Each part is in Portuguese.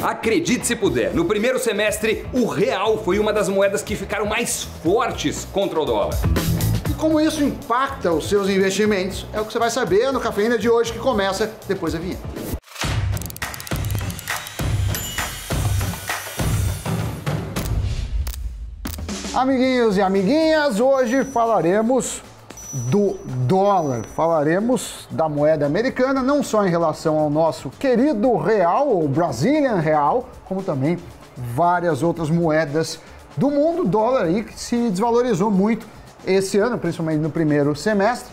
Acredite se puder, no primeiro semestre o real foi uma das moedas que ficaram mais fortes contra o dólar. E como isso impacta os seus investimentos, é o que você vai saber no Cafeína de hoje, que começa depois da vinheta. Amiguinhos e amiguinhas, hoje falaremos do dólar. Falaremos da moeda americana, não só em relação ao nosso querido real, ou Brazilian Real, como também várias outras moedas do mundo. O dólar aí que se desvalorizou muito esse ano, principalmente no primeiro semestre,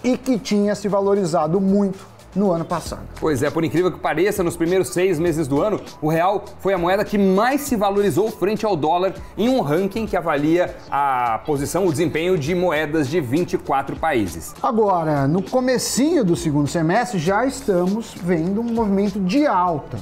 e que tinha se valorizado muito no ano passado. Pois é, por incrível que pareça, nos primeiros 6 meses do ano, o real foi a moeda que mais se valorizou frente ao dólar em um ranking que avalia a posição, o desempenho de moedas de 24 países. Agora, no comecinho do segundo semestre, já estamos vendo um movimento de alta.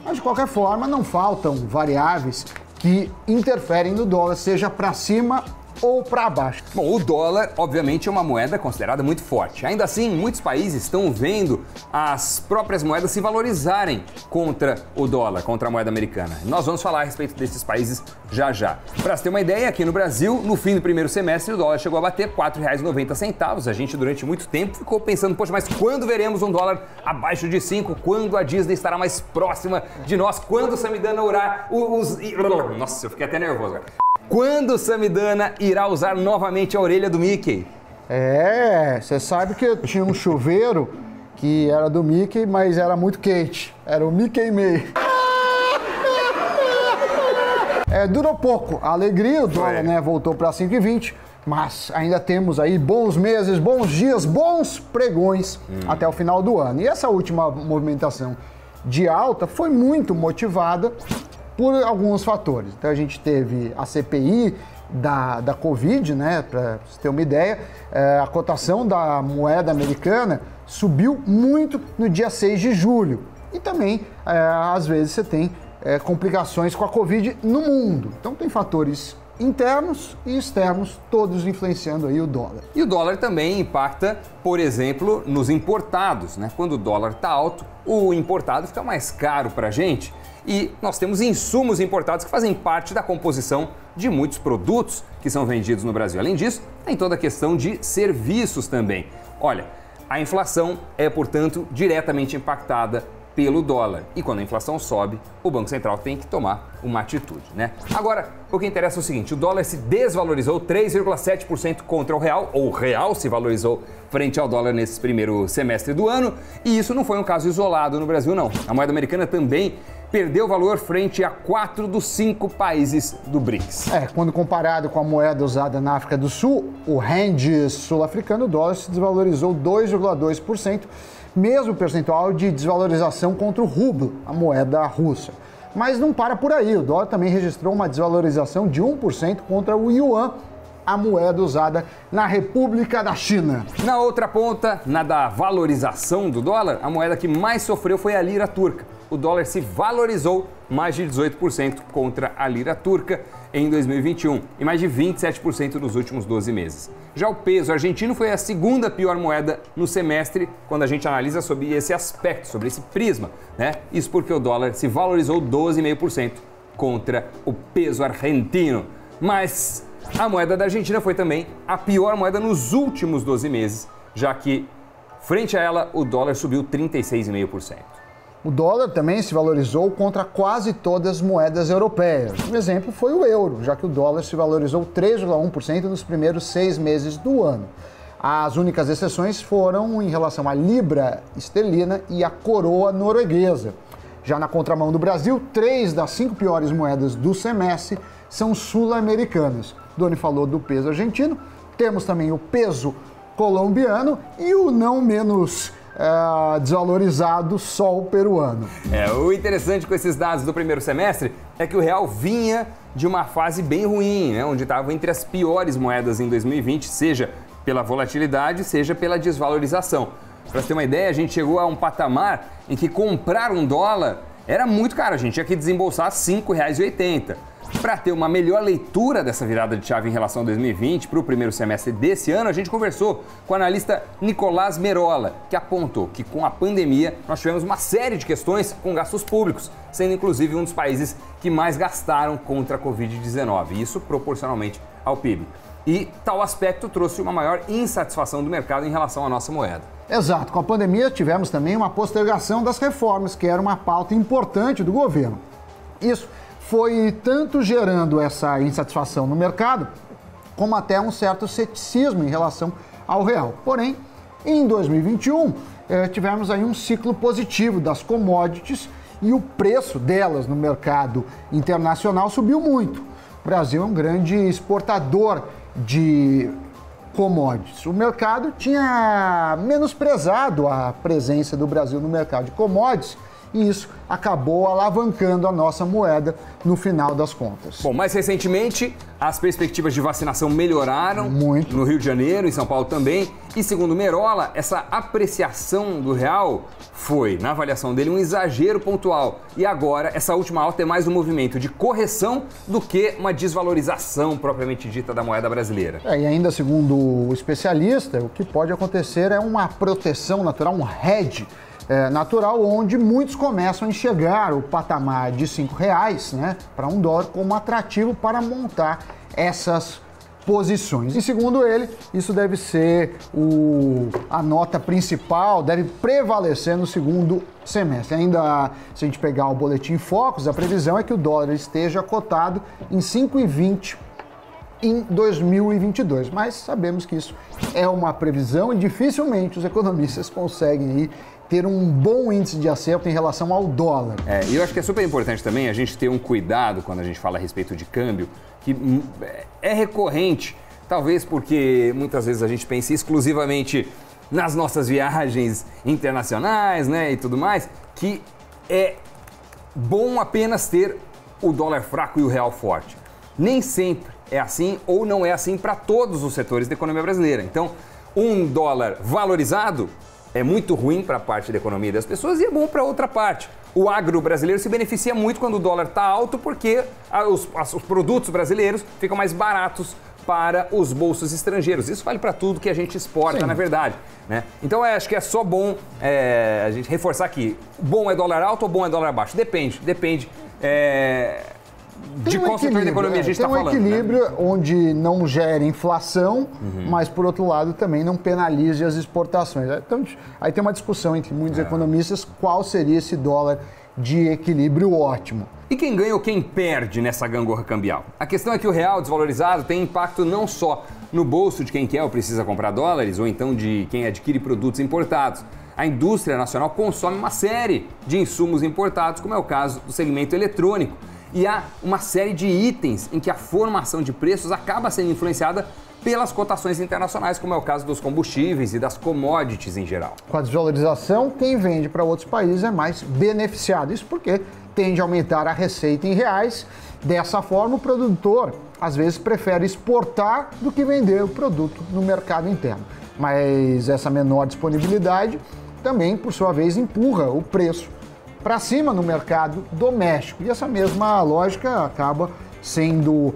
Mas, de qualquer forma, não faltam variáveis que interferem no dólar, seja para cima ou para baixo. Bom, o dólar, obviamente, é uma moeda considerada muito forte. Ainda assim, muitos países estão vendo as próprias moedas se valorizarem contra o dólar, contra a moeda americana. Nós vamos falar a respeito desses países já já. Para você ter uma ideia, aqui no Brasil, no fim do primeiro semestre, o dólar chegou a bater R$ 4,90. A gente, durante muito tempo, ficou pensando, poxa, mas quando veremos um dólar abaixo de 5? Quando a Disney estará mais próxima de nós? Quando o Samidana irá Nossa, eu fiquei até nervoso, cara. Quando o Samidana irá usar novamente a orelha do Mickey? Você sabe que eu tinha um chuveiro que era do Mickey, mas era muito quente. Era o Mickey May. Durou pouco. A alegria, o dólar, voltou para 5,20, mas ainda temos aí bons meses, bons dias, bons pregões até o final do ano. E essa última movimentação de alta foi muito motivada por alguns fatores. Então a gente teve a CPI da Covid, para você ter uma ideia, a cotação da moeda americana subiu muito no dia 6 de julho. E também, às vezes, você tem complicações com a Covid no mundo. Então tem fatores internos e externos, todos influenciando aí o dólar. E o dólar também impacta, por exemplo, nos importados, Quando o dólar está alto, o importado fica mais caro para a gente. E nós temos insumos importados que fazem parte da composição de muitos produtos que são vendidos no Brasil. Além disso, tem toda a questão de serviços também. Olha, a inflação é, portanto, diretamente impactada pelo dólar. E quando a inflação sobe, o Banco Central tem que tomar uma atitude, Agora, o que interessa é o seguinte, o dólar se desvalorizou 3,7% contra o real, ou o real se valorizou frente ao dólar nesse primeiro semestre do ano, e isso não foi um caso isolado no Brasil, não. A moeda americana também perdeu valor frente a 4 dos 5 países do BRICS. Quando comparado com a moeda usada na África do Sul, o rand sul-africano, o dólar se desvalorizou 2,2%, mesmo percentual de desvalorização contra o rublo, a moeda russa. Mas não para por aí, o dólar também registrou uma desvalorização de 1% contra o yuan, a moeda usada na República da China. Na outra ponta, na da valorização do dólar, a moeda que mais sofreu foi a lira turca. O dólar se valorizou mais de 18% contra a lira turca em 2021 e mais de 27% nos últimos 12 meses. Já o peso argentino foi a segunda pior moeda no semestre quando a gente analisa sobre esse aspecto, sobre esse prisma, Isso porque o dólar se valorizou 12,5% contra o peso argentino. Mas a moeda da Argentina foi também a pior moeda nos últimos 12 meses, já que, frente a ela, o dólar subiu 36,5%. O dólar também se valorizou contra quase todas as moedas europeias. Um exemplo foi o euro, já que o dólar se valorizou 3,1% nos primeiros 6 meses do ano. As únicas exceções foram em relação à libra esterlina e à coroa norueguesa. Já na contramão do Brasil, 3 das 5 piores moedas do semestre são sul-americanas. Doni falou do peso argentino, temos também o peso colombiano e o não menos desvalorizado sol peruano. O interessante com esses dados do primeiro semestre é que o real vinha de uma fase bem ruim, onde estava entre as piores moedas em 2020, seja pela volatilidade, seja pela desvalorização. Para você ter uma ideia, a gente chegou a um patamar em que comprar um dólar era muito caro, a gente tinha que desembolsar R$ 5,80. Para ter uma melhor leitura dessa virada de chave em relação a 2020 para o primeiro semestre desse ano, a gente conversou com o analista Nicolás Merola, que apontou que com a pandemia nós tivemos uma série de questões com gastos públicos, sendo inclusive um dos países que mais gastaram contra a Covid-19, isso proporcionalmente ao PIB. E tal aspecto trouxe uma maior insatisfação do mercado em relação à nossa moeda. Exato, com a pandemia tivemos também uma postergação das reformas, que era uma pauta importante do governo. Isso foi tanto gerando essa insatisfação no mercado, como até um certo ceticismo em relação ao real. Porém, em 2021, tivemos aí um ciclo positivo das commodities e o preço delas no mercado internacional subiu muito. O Brasil é um grande exportador de commodities. O mercado tinha menosprezado a presença do Brasil no mercado de commodities, e isso acabou alavancando a nossa moeda no final das contas. Bom, mais recentemente, as perspectivas de vacinação melhoraram muito no Rio de Janeiro, em São Paulo também. E segundo Merola, essa apreciação do real foi, na avaliação dele, um exagero pontual. E agora, essa última alta é mais um movimento de correção do que uma desvalorização propriamente dita da moeda brasileira. E ainda segundo o especialista, o que pode acontecer é uma proteção natural, um hedge natural, onde muitos começam a enxergar o patamar de R$5, né, para $1 como atrativo para montar essas posições. E segundo ele, isso deve ser a nota principal, deve prevalecer no segundo semestre. Ainda, se a gente pegar o boletim Focus, a previsão é que o dólar esteja cotado em 5,20 em 2022, mas sabemos que isso é uma previsão e dificilmente os economistas conseguem ter um bom índice de acerto em relação ao dólar. E eu acho que é super importante também a gente ter um cuidado quando a gente fala a respeito de câmbio, que é recorrente, talvez porque muitas vezes a gente pensa exclusivamente nas nossas viagens internacionais, né, e tudo mais, que é bom apenas ter o dólar fraco e o real forte. Nem sempre é assim ou não é assim para todos os setores da economia brasileira. Então, um dólar valorizado é muito ruim para a parte da economia das pessoas e é bom para outra parte. O agro brasileiro se beneficia muito quando o dólar está alto porque os produtos brasileiros ficam mais baratos para os bolsos estrangeiros. Isso vale para tudo que a gente exporta, na verdade, né? Então, acho que é só bom a gente reforçar aqui. Bom é dólar alto ou bom é dólar baixo? Depende. De qual setor da economia a gente está falando. Tem um equilíbrio, né, onde não gere inflação, mas, por outro lado, também não penalize as exportações. Então, aí tem uma discussão entre muitos economistas qual seria esse dólar de equilíbrio ótimo. E quem ganha ou quem perde nessa gangorra cambial? A questão é que o real desvalorizado tem impacto não só no bolso de quem quer ou precisa comprar dólares, ou então de quem adquire produtos importados. A indústria nacional consome uma série de insumos importados, como é o caso do segmento eletrônico. E há uma série de itens em que a formação de preços acaba sendo influenciada pelas cotações internacionais, como é o caso dos combustíveis e das commodities em geral. Com a desvalorização, quem vende para outros países é mais beneficiado. Isso porque tende a aumentar a receita em reais. Dessa forma, o produtor, às vezes, prefere exportar do que vender o produto no mercado interno. Mas essa menor disponibilidade também, por sua vez, empurra o preço para cima no mercado doméstico. E essa mesma lógica acaba sendo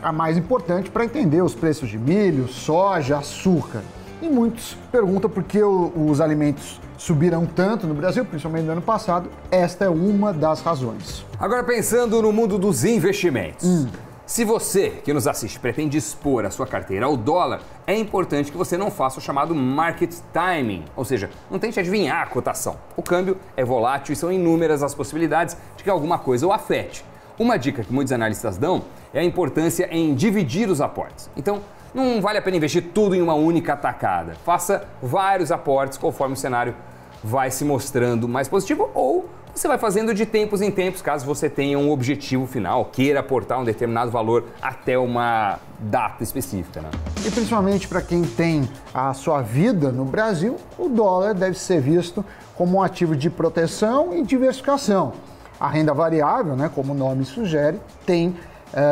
a mais importante para entender os preços de milho, soja, açúcar. E muitos perguntam por que os alimentos subiram tanto no Brasil, principalmente no ano passado. Esta é uma das razões. Agora, pensando no mundo dos investimentos. Se você, que nos assiste, pretende expor a sua carteira ao dólar, é importante que você não faça o chamado market timing, ou seja, não tente adivinhar a cotação. O câmbio é volátil e são inúmeras as possibilidades de que alguma coisa o afete. Uma dica que muitos analistas dão é a importância em dividir os aportes. Então, não vale a pena investir tudo em uma única tacada. Faça vários aportes conforme o cenário vai se mostrando mais positivo, ou você vai fazendo de tempos em tempos, caso você tenha um objetivo final, queira aportar um determinado valor até uma data específica, né? E principalmente para quem tem a sua vida no Brasil, o dólar deve ser visto como um ativo de proteção e diversificação. A renda variável, né, como o nome sugere, tem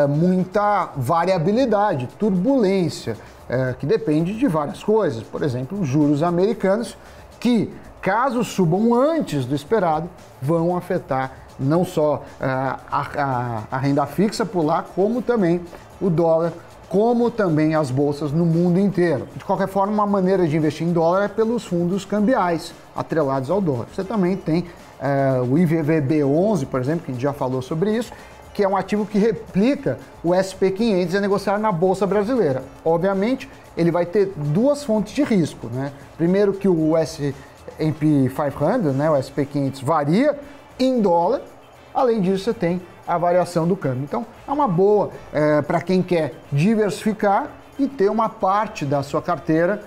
muita variabilidade, turbulência, que depende de várias coisas. Por exemplo, os juros americanos, que caso subam antes do esperado, vão afetar não só a renda fixa por lá, como também o dólar, como também as bolsas no mundo inteiro. De qualquer forma, uma maneira de investir em dólar é pelos fundos cambiais atrelados ao dólar. Você também tem o IVVB11, por exemplo, que a gente já falou sobre isso, que é um ativo que replica o SP500 a negociar na Bolsa Brasileira. Obviamente, ele vai ter duas fontes de risco, né? Primeiro que o S&P 500, né, o SP500, varia em dólar. Além disso, você tem a variação do câmbio. Então, é uma boa para quem quer diversificar e ter uma parte da sua carteira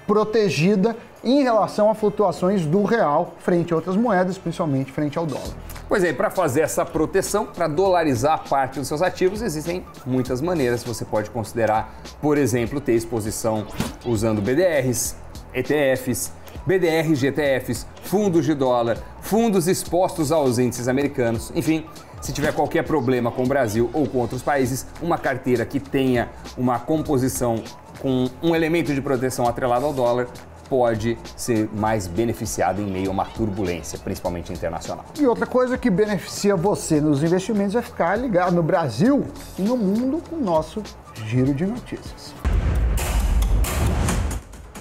protegida em relação a flutuações do real frente a outras moedas, principalmente frente ao dólar. Pois é, para fazer essa proteção, para dolarizar parte dos seus ativos, existem muitas maneiras. Você pode considerar, por exemplo, ter exposição usando BDRs, ETFs, BDRs, GTFs, fundos de dólar, fundos expostos aos índices americanos, enfim. Se tiver qualquer problema com o Brasil ou com outros países, uma carteira que tenha uma composição com um elemento de proteção atrelado ao dólar pode ser mais beneficiada em meio a uma turbulência, principalmente internacional. E outra coisa que beneficia você nos investimentos é ficar ligado no Brasil e no mundo com o nosso Giro de Notícias.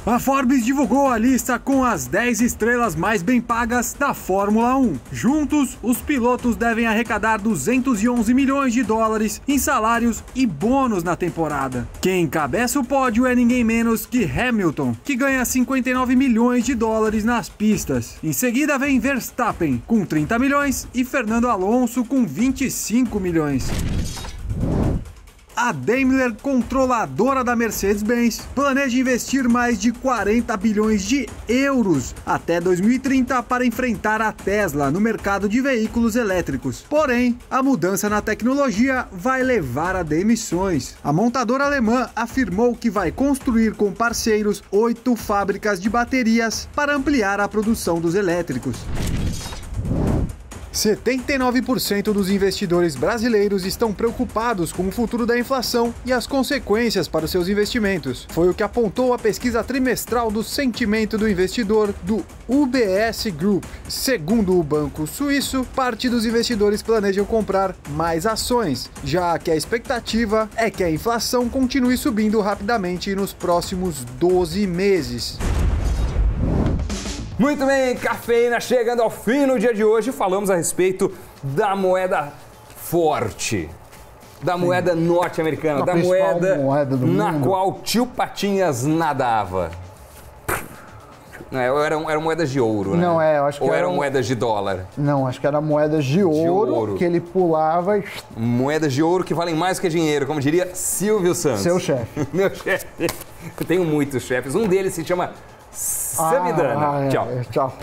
A Forbes divulgou a lista com as 10 estrelas mais bem pagas da Fórmula 1. Juntos, os pilotos devem arrecadar 211 milhões de dólares em salários e bônus na temporada. Quem encabeça o pódio é ninguém menos que Hamilton, que ganha 59 milhões de dólares nas pistas. Em seguida vem Verstappen, com 30 milhões, e Fernando Alonso, com 25 milhões. A Daimler, controladora da Mercedes-Benz, planeja investir mais de 40 bilhões de euros até 2030 para enfrentar a Tesla no mercado de veículos elétricos. Porém, a mudança na tecnologia vai levar a demissões. A montadora alemã afirmou que vai construir com parceiros 8 fábricas de baterias para ampliar a produção dos elétricos. 79% dos investidores brasileiros estão preocupados com o futuro da inflação e as consequências para os seus investimentos. Foi o que apontou a pesquisa trimestral do sentimento do investidor do UBS Group. Segundo o banco suíço, parte dos investidores planejam comprar mais ações, já que a expectativa é que a inflação continue subindo rapidamente nos próximos 12 meses. Muito bem, Cafeína chegando ao fim no dia de hoje. Falamos a respeito da moeda forte, da moeda norte-americana, da moeda na qual tio Patinhas nadava. Eram moedas de ouro, né? Não, eu acho que ou eram moedas de dólar? Não, acho que eram moedas de ouro que ele pulava e... Moedas de ouro que valem mais do que dinheiro, como diria Silvio Santos. Seu chefe. Meu chefe. Eu tenho muitos chefes. Um deles se chama Samidana. Tchau.